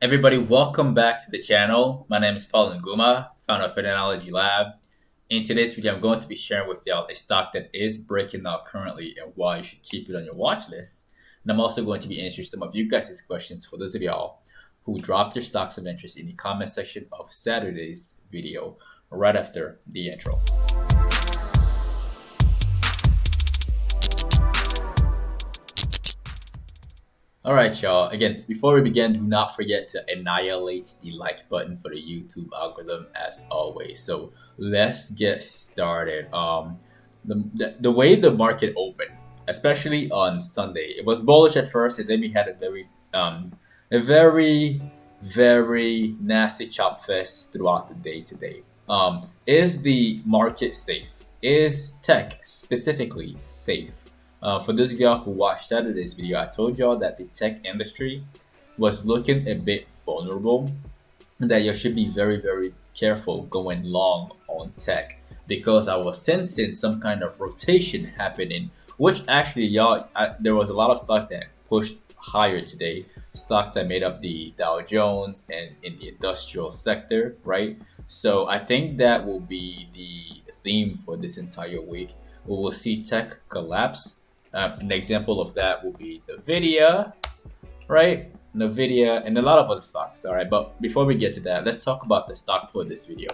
Everybody, welcome back to the channel. My name is Paul Nguma, founder of PATTERNOLOGY LAB. In today's video, I'm going to be sharing with y'all a stock that is breaking out currently and why you should keep it on your watch list. And I'm also going to be answering some of you guys' questions for those of y'all who dropped your stocks of interest in the comment section of Saturday's video right after the intro. Alright, y'all. Again, before we begin, do not forget to annihilate the like button for the YouTube algorithm as always. So let's get started. The way the market opened, especially on Sunday, it was bullish at first, and then we had a very nasty chop fest throughout the day today. Is the market safe? Is tech specifically safe? For those of y'all who watched Saturday's video, I told y'all that the tech industry was looking a bit vulnerable and that you should be very careful going long on tech because I was sensing some kind of rotation happening, which actually, there was a lot of stock that pushed higher today, stock that made up the Dow Jones and in the industrial sector, right? So I think that will be the theme for this entire week. We will see tech collapse. An example of that will be NVDA, right? NVIDIA and a lot of other stocks. All right, but before we get to that, let's talk about the stock for this video.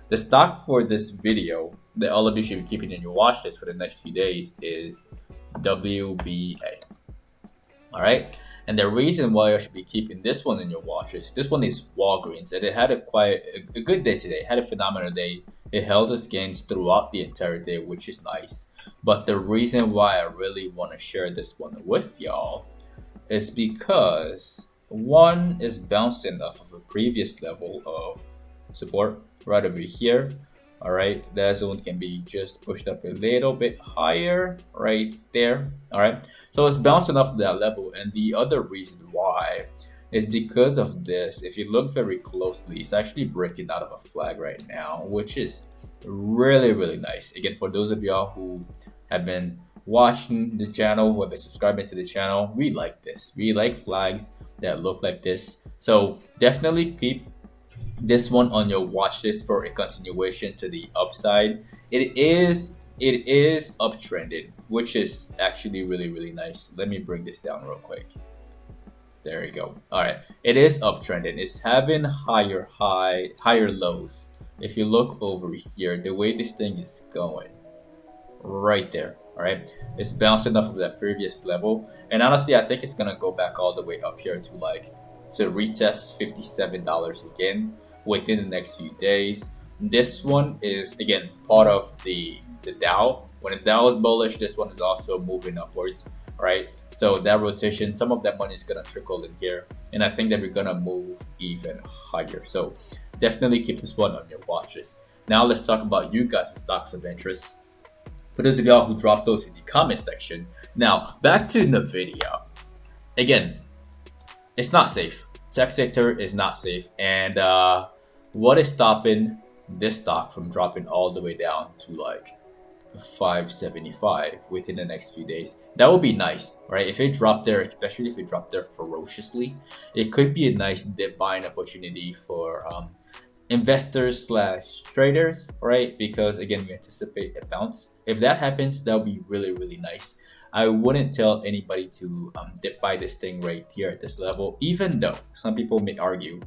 The stock for this video that all of you should be keeping in your watch list for the next few days is WBA. All right, and the reason why I should be keeping this one in your watch list, this one is Walgreens, and it had a good day today. It had a phenomenal day. It held its gains throughout the entire day, which is nice. But the reason why I really want to share this one with y'all is because one is bouncing off of a previous level of support right over here. All right, that zone can be just pushed up a little bit higher right there. All right, so it's bouncing off that level, and the other reason why is because of this. If you look very closely, it's actually breaking out of a flag right now, which is really nice. Again, for those of y'all who have been watching the channel, who have been subscribing to the channel, we like this. We like flags that look like this. So definitely keep this one on your watch list for a continuation to the upside. It is uptrended, which is actually really nice. Let me bring this down real quick. There you go. All right, it is uptrending. It's having higher lows. If you look over here, the way this thing is going, right there. All right, it's bouncing off of that previous level, and honestly, I think it's gonna go back all the way up here to retest $57 again within the next few days. This one is again part of the Dow. When the Dow is bullish, this one is also moving upwards, right? So that rotation, some of that money is gonna trickle in here, and I think that we're gonna move even higher. So definitely keep this one on your watch list. Now let's talk about you guys' stocks of interest. For those of y'all who dropped those in the comment section. Now back to NVIDIA. Again, it's not safe. Tech sector is not safe, and what is stopping this stock from dropping all the way down to like 575 within the next few days? That would be nice, right? If it dropped there, especially if it dropped there ferociously, it could be a nice dip buying opportunity for investors slash traders, right? Because again, we anticipate a bounce. If that happens, that would be really nice. I wouldn't tell anybody to dip buy this thing right here at this level, even though some people may argue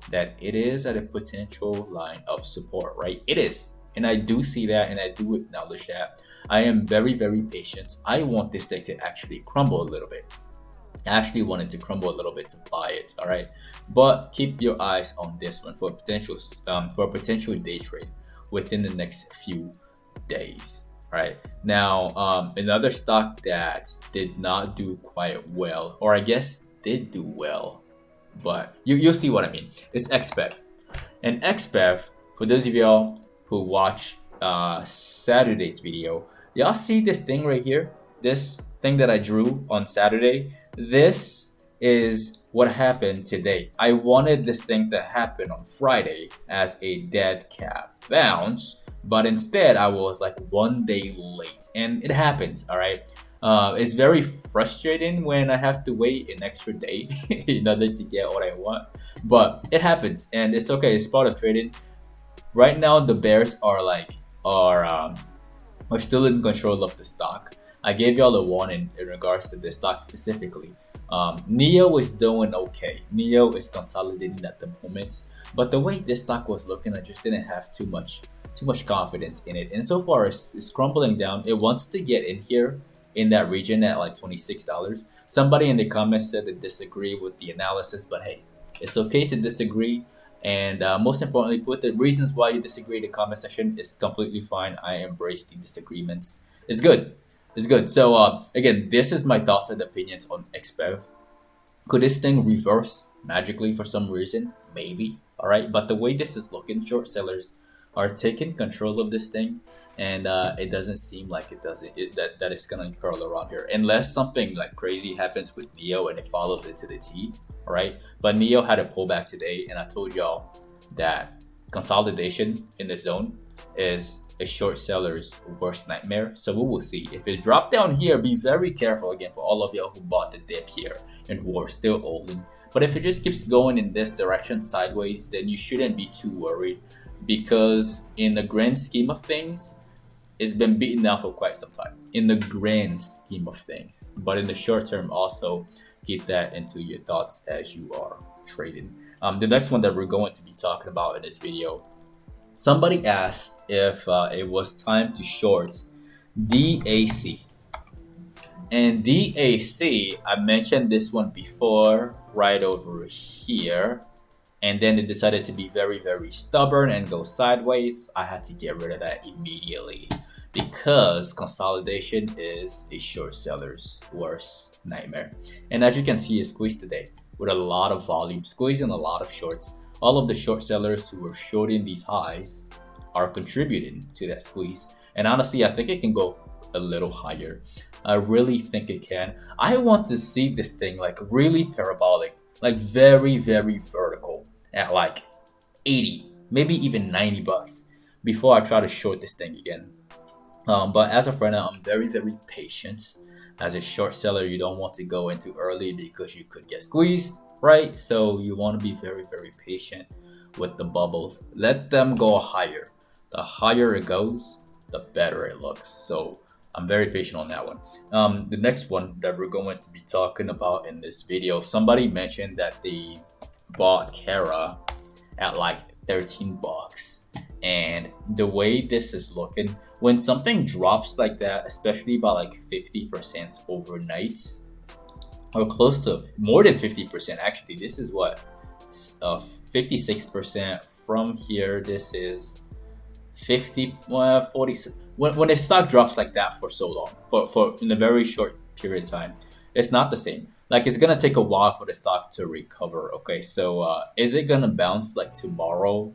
that it is at a potential line of support, right? It is, and I do see that, and I do acknowledge that. I am very patient. I want this thing to actually crumble a little bit. I actually wanted to crumble a little bit to buy it, all right? But keep your eyes on this one for a potential day trade within the next few days. Right now, another stock that did not do quite well, or I guess did do well, but you'll see what I mean. It's XPEV, and XPEV, for those of y'all who watch Saturday's video, y'all see this thing right here, this thing that I drew on Saturday. This is what happened today. I wanted this thing to happen on Friday as a dead cat bounce, but instead I was like one day late, and it happens. All right, It's very frustrating when I have to wait an extra day in order to get what I want, but it happens and it's okay. It's part of trading. Right now, the bears are still in control of the stock. I gave y'all a warning in regards to this stock specifically. NIO is doing okay. NIO is consolidating at the moment, but the way this stock was looking, I just didn't have too much confidence in it. And so far, it's crumbling down. It wants to get in here in that region at like $26. Somebody in the comments said they disagree with the analysis, but hey, it's okay to disagree. And most importantly, put the reasons why you disagree in the comment section. It's completely fine. I embrace the disagreements. It's good. It's good. So again, this is my thoughts and opinions on XPEV. Could this thing reverse magically for some reason? Maybe. All right. But the way this is looking, short sellers are taking control of this thing, and it doesn't seem like that it's gonna curl around here unless something like crazy happens with NIO and it follows it to the T. All right. But NIO had a pullback today, and I told y'all that consolidation in the zone is a short seller's worst nightmare. So we will see. If it dropped down here, be very careful again for all of y'all who bought the dip here and who are still holding. But if it just keeps going in this direction sideways, then you shouldn't be too worried, because in the grand scheme of things, it's been beaten down for quite some time in the grand scheme of things. But in the short term, also keep that into your thoughts as you are trading. The next one that we're going to be talking about in this video, somebody asked if it was time to short DAC. And DAC, I mentioned this one before right over here. And then they decided to be very, very stubborn and go sideways. I had to get rid of that immediately because consolidation is a short seller's worst nightmare. And as you can see, it squeezed today with a lot of volume, squeezing a lot of shorts. All of the short sellers who were shorting these highs are contributing to that squeeze. And honestly, I think it can go a little higher. I really think it can. I want to see this thing like really parabolic, like very, very vertical at like 80, maybe even $90 before I try to short this thing again. But as of right now, I'm very, very patient. As a short seller, you don't want to go into early because you could get squeezed, right? So you want to be very, very patient with the bubbles. Let them go higher. The higher it goes, the better it looks. So I'm very patient on that one. The next one that we're going to be talking about in this video, somebody mentioned that they bought Kara at like $13. And the way this is looking, when something drops like that, especially by like 50% overnight, or close to more than 50%, actually, this is what 56% from here. This is 46. When a stock drops like that for so long, for in a very short period of time, it's not the same. Like, it's gonna take a while for the stock to recover. Okay, so is it gonna bounce like tomorrow?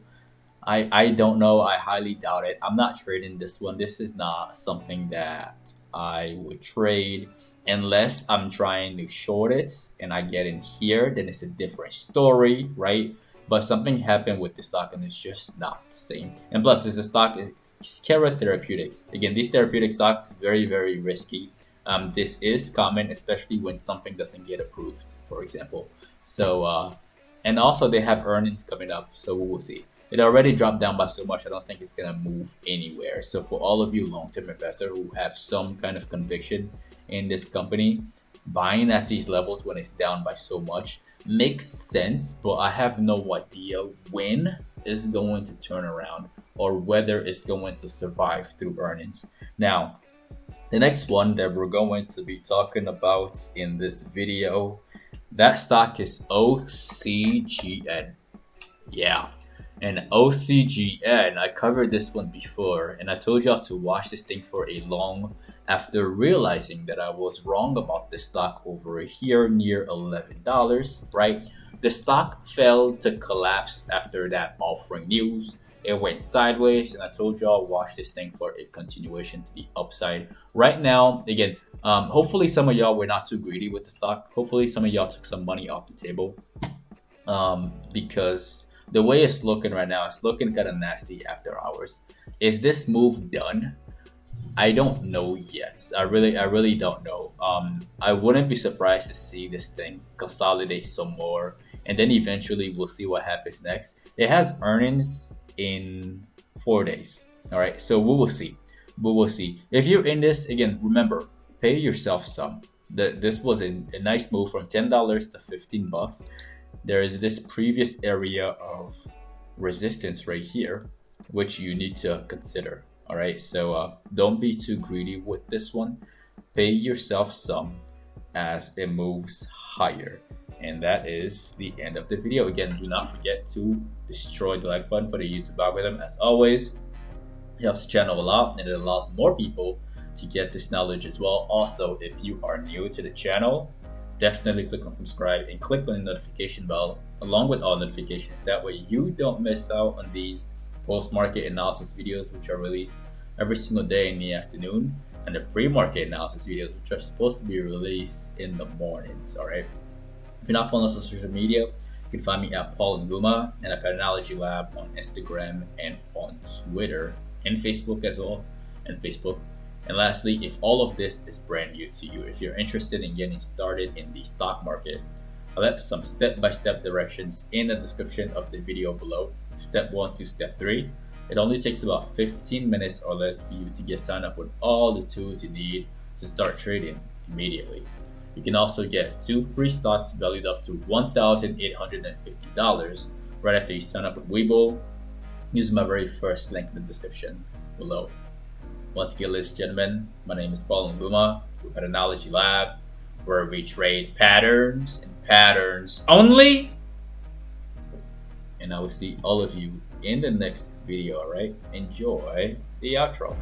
I don't know. I highly doubt it. I'm not trading this one. This is not something that I would trade unless I'm trying to short it and I get in here. Then it's a different story, right? But something happened with the stock and it's just not the same. And plus, it's a stock, it's Kara Therapeutics. Again, these therapeutic stocks, very, very risky. This is common, especially when something doesn't get approved, for example. So, and also they have earnings coming up, so we will see. It already dropped down by so much, I don't think it's gonna move anywhere. So for all of you long-term investors who have some kind of conviction in this company, buying at these levels when it's down by so much makes sense, but I have no idea when it's going to turn around or whether it's going to survive through earnings. Now, the next one that we're going to be talking about in this video, that stock is OCGN. Yeah. And OCGN, I covered this one before, and I told y'all to watch this thing for a long after realizing that I was wrong about the stock over here near $11, right? The stock fell to collapse after that offering news. It went sideways, and I told y'all watch this thing for a continuation to the upside. Right now, again, hopefully some of y'all were not too greedy with the stock. Hopefully some of y'all took some money off the table, because the way it's looking right now, it's looking kind of nasty after hours. Is this move done? I don't know yet. I really don't know. I wouldn't be surprised to see this thing consolidate some more, and then eventually we'll see what happens next. It has earnings in 4 days. All right, so we will see. We will see. If you're in this again, remember, pay yourself some. This was a nice move from $10 to $15. There is this previous area of resistance right here, which you need to consider. All right, so don't be too greedy with this one. Pay yourself some as it moves higher. And that is the end of the video. Again, do not forget to destroy the like button for the YouTube algorithm. As always, it helps the channel a lot and it allows more people to get this knowledge as well. Also, if you are new to the channel, definitely click on subscribe and click on the notification bell along with all notifications. That way you don't miss out on these post-market analysis videos, which are released every single day in the afternoon, and the pre-market analysis videos, which are supposed to be released in the mornings. All right, if you're not following us on social media, you can find me at Paul Nguma and at PATTERNOLOGY LAB on Instagram and on Twitter and Facebook as well, and Facebook. And lastly, if all of this is brand new to you, if you're interested in getting started in the stock market, I left some step-by-step directions in the description of the video below. Step 1 to step 3. It only takes about 15 minutes or less for you to get signed up with all the tools you need to start trading immediately. You can also get 2 free stocks valued up to $1,850 right after you sign up with Webull using my very first link in the description below. Once again, ladies and gentlemen, my name is Paul Nguma with PATTERNOLOGY LAB, where we trade patterns and patterns only. And I will see all of you in the next video. All right, enjoy the outro.